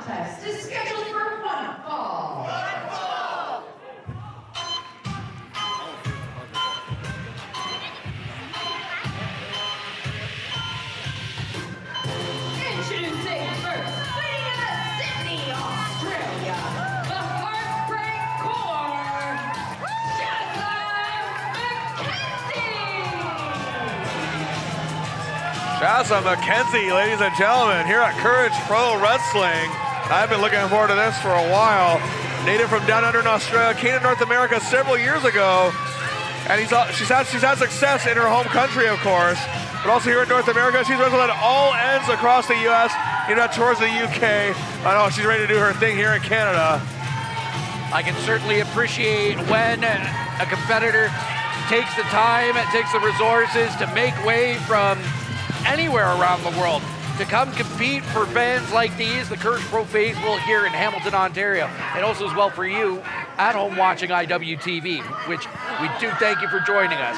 contest is scheduled for one fall. Introducing first, fighting out of Sydney, Australia, the Heartbreak Core, SHAZZA MCKENZIE! SHAZZA McKenzie, ladies and gentlemen, here at Courage Pro Wrestling. I've been looking forward to this for a while. Native from down under in Australia, came to North America several years ago, and she's had success in her home country, of course, but also here in North America. She's wrestled at all ends across the U.S., towards the UK. I know she's ready to do her thing here in Canada. I can certainly appreciate when a competitor takes the time and takes the resources to make way from anywhere around the world to come compete for fans like these, the Courage Pro faithful here in Hamilton, Ontario, and also as well for you at home watching IWTV, which we do thank you for joining us.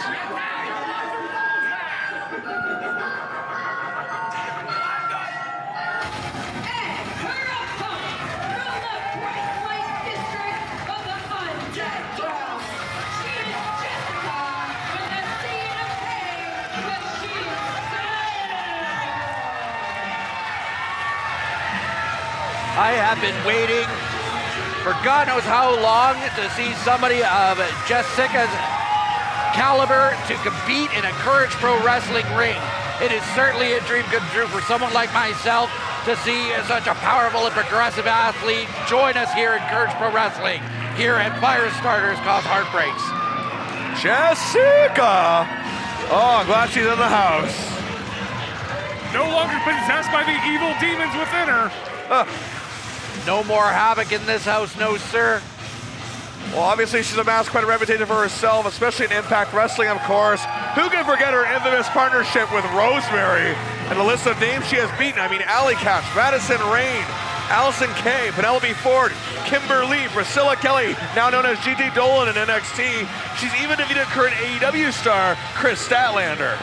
I have been waiting for God knows how long to see somebody of JESSICKA's caliber to compete in a Courage Pro Wrestling ring. It is certainly a dream come true for someone like myself to see such a powerful and progressive athlete join us here in Courage Pro Wrestling, here at Fire Starters Cause Heartbreaks. JESSICKA! Oh, I'm glad she's in the house. No longer possessed by the evil demons within her. No more havoc in this house, no sir. Well, obviously she's amassed quite a reputation for herself, especially in Impact Wrestling, of course. Who can forget her infamous partnership with Rosemary? And the list of names she has beaten, Alley Catch, Madison Rain, Allison Kay, Penelope Ford, Kimberly, Priscilla Kelly, now known as GT Dolan in NXT. She's even defeated current AEW star, Chris Statlander.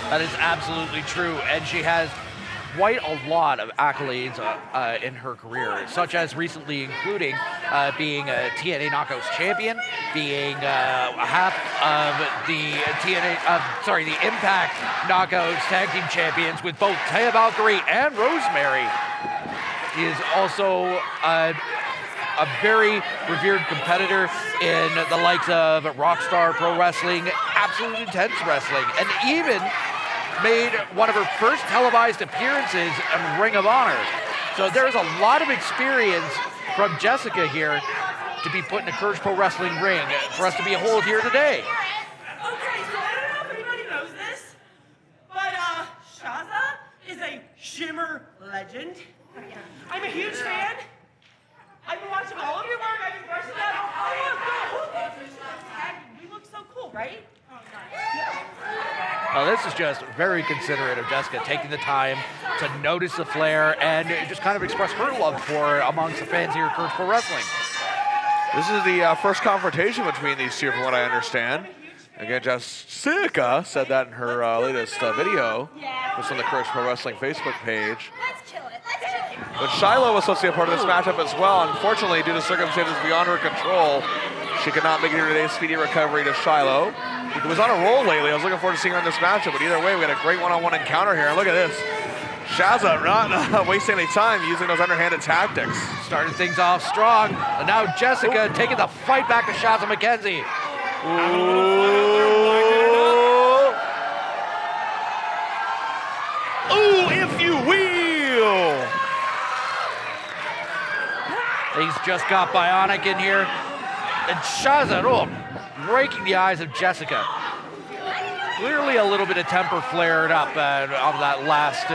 That is absolutely true, and she has quite a lot of accolades in her career, such as recently including being a TNA Knockouts champion, being half of the the Impact Knockouts tag team champions with both Taya Valkyrie and Rosemary. She is also a very revered competitor in the likes of Rockstar Pro Wrestling, Absolute Intense Wrestling, and even made one of her first televised appearances in Ring of Honor. So there's a lot of experience from JESSICKA here to be put in a Courage Pro Wrestling ring for us to behold here today. Okay, so I don't know if anybody knows this, but SHAZZA is a Shimmer legend. I'm a huge fan. I've been watching all of your work. I've been brushing that off. We look so cool, right? This is just very considerate of JESSICKA, taking the time to notice the flair and just kind of express her love for it amongst the fans here at Courage Pro Wrestling. This is the first confrontation between these two, from what I understand. Again, JESSICKA said that in her latest video, just on the Courage Pro Wrestling Facebook page. Let's chill it. Let's chill it. But Shiloh was supposed to be a part of this matchup as well. Unfortunately, due to circumstances beyond her control, she could not make it here today. Speedy recovery to Shiloh, who was on a roll lately. I was looking forward to seeing her in this matchup, but either way, we had a great one-on-one encounter here. And look at this. SHAZZA not wasting any time using those underhanded tactics. Started things off strong, and now JESSICKA taking the fight back to SHAZZA McKenzie. Ooh, if you will. Things just got bionic in here. And SHAZZA, breaking the eyes of JESSICKA. Clearly a little bit of temper flared up of that last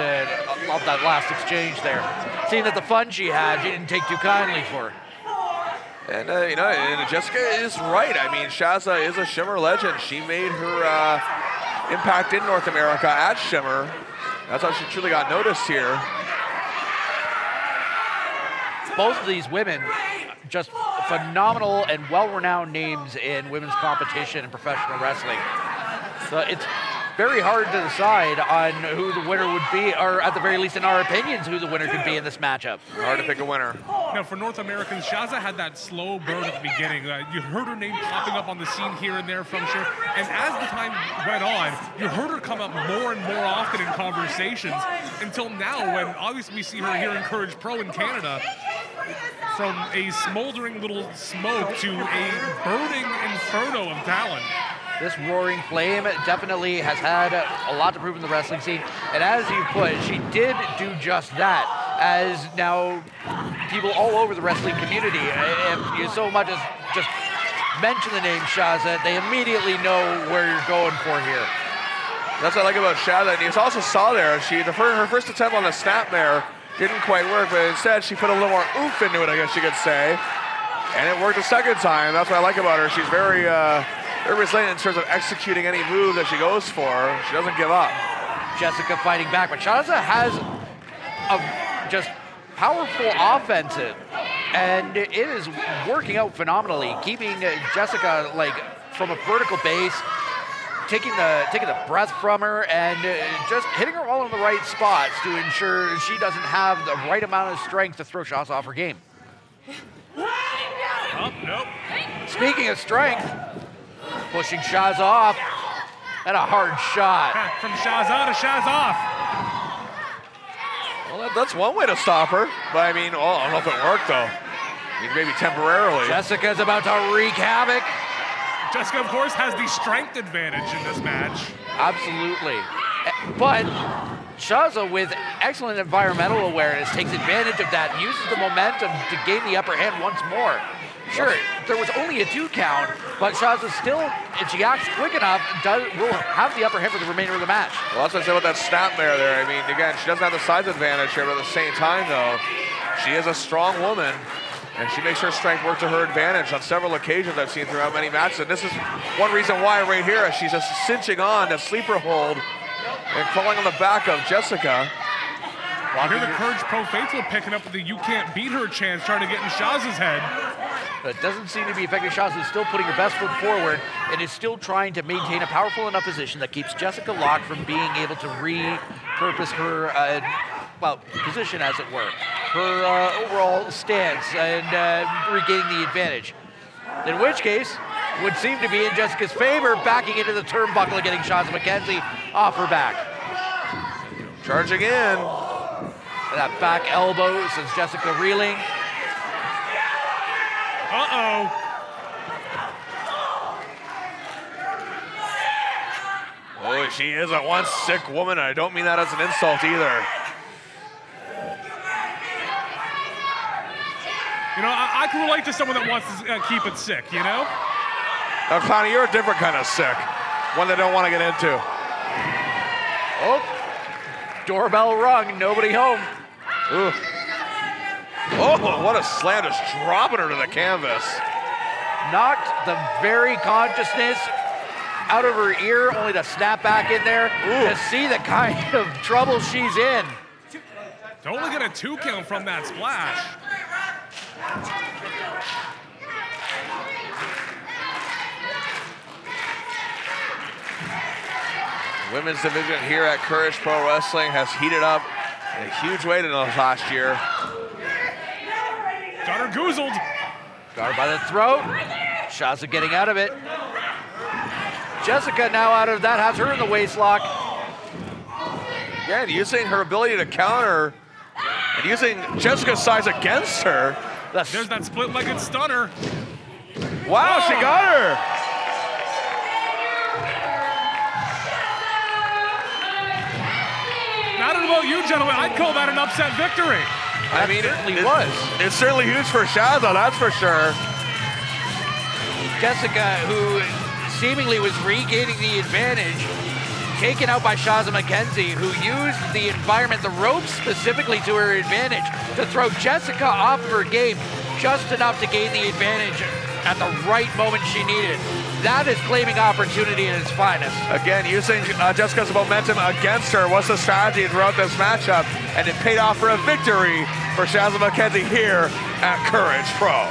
exchange there. Seeing that the fun she had, she didn't take too kindly for. And and JESSICKA is right. SHAZZA is a Shimmer legend. She made her impact in North America at Shimmer. That's how she truly got noticed here. Both of these women, just phenomenal and well-renowned names in women's competition and professional wrestling. So it's very hard to decide on who the winner would be, or at the very least in our opinions, who the winner could be in this matchup. Hard to pick a winner. Now, for North Americans, SHAZZA had that slow burn at the beginning. You heard her name popping up on the scene here and there from her. And as the time went on, you heard her come up more and more often in conversations until now, when obviously we see her here in Courage Pro in Canada. From a smoldering little smoke to a burning inferno of talent. This roaring flame definitely has had a lot to prove in the wrestling scene. And as you put, she did do just that. As now people all over the wrestling community, if you so much as just mention the name SHAZZA, they immediately know where you're going for here. That's what I like about SHAZZA. And you also saw there, her first attempt on the snap there didn't quite work, but instead she put a little more oomph into it, I guess you could say. And it worked the second time. That's what I like about her. She's very resilient in terms of executing any move that she goes for. She doesn't give up. Jessica fighting back, but SHAZZA has a just powerful offensive, and it is working out phenomenally, keeping Jessica like from a vertical base, taking the breath from her, and just hitting her all in the right spots to ensure she doesn't have the right amount of strength to throw SHAZZA off her game. Oh, nope. Speaking of strength, pushing SHAZZA off, and a hard shot. From SHAZZA to SHAZZA off. Well, that's one way to stop her. But I mean, I don't know if it worked though. I mean, maybe temporarily. Jessica's about to wreak havoc. Jessica, of course, has the strength advantage in this match. Absolutely. But SHAZZA, with excellent environmental awareness, takes advantage of that and uses the momentum to gain the upper hand once more. Sure, there was only a 2 count, but SHAZZA still, if she acts quick enough, will have the upper hand for the remainder of the match. Well, that's what I said about that snapmare there. I mean, again, she doesn't have the size advantage here, but at the same time, though, she is a strong woman, and she makes her strength work to her advantage on several occasions I've seen throughout many matches. And this is one reason why right here, she's just cinching on the sleeper hold and crawling on the back of Jessica. I hear the Courage Pro faithful picking up with the "you can't beat her" chance, trying to get in SHAZZA's head. But it doesn't seem to be effective. SHAZZA is still putting her best foot forward and is still trying to maintain a powerful enough position that keeps Jessica locked from being able to repurpose her position, as it were, her overall stance, and regaining the advantage. In which case, would seem to be in Jessica's favor, backing into the turnbuckle and getting SHAZZA McKenzie off her back. Charging in. That back elbow sends Jessica reeling. Uh-oh. Oh, she is a one sick woman. I don't mean that as an insult either. You know, I can relate to someone that wants to keep it sick, you know? Now, Connie, you're a different kind of sick. One they don't want to get into. Oh, doorbell rung, nobody home. Ooh. Oh, what a slam, just dropping her to the canvas. Knocked the very consciousness out of her ear, only to snap back in there. Ooh. To see the kind of trouble she's in. To only get a 2 count from that splash. Women's division here at Courage Pro Wrestling has heated up in a huge way in the last year. Got her goozled. Got her by the throat. SHAZZA getting out of it. Jessica now out of that, has her in the waistlock. Again, using her ability to counter and using Jessica's size against her. There's that split-legged stunner. Wow, she got her. I don't know about you, gentlemen. I'd call that an upset victory. I mean, certainly was. It's certainly huge for SHAZZA, that's for sure. Jessica, who seemingly was regaining the advantage, taken out by SHAZZA McKenzie, who used the environment, the ropes specifically to her advantage, to throw Jessica off of her game just enough to gain the advantage at the right moment she needed. That is claiming opportunity in its finest. Again, using Jessica's momentum against her was the strategy throughout this matchup, and it paid off for a victory for SHAZZA McKenzie here at Courage Pro.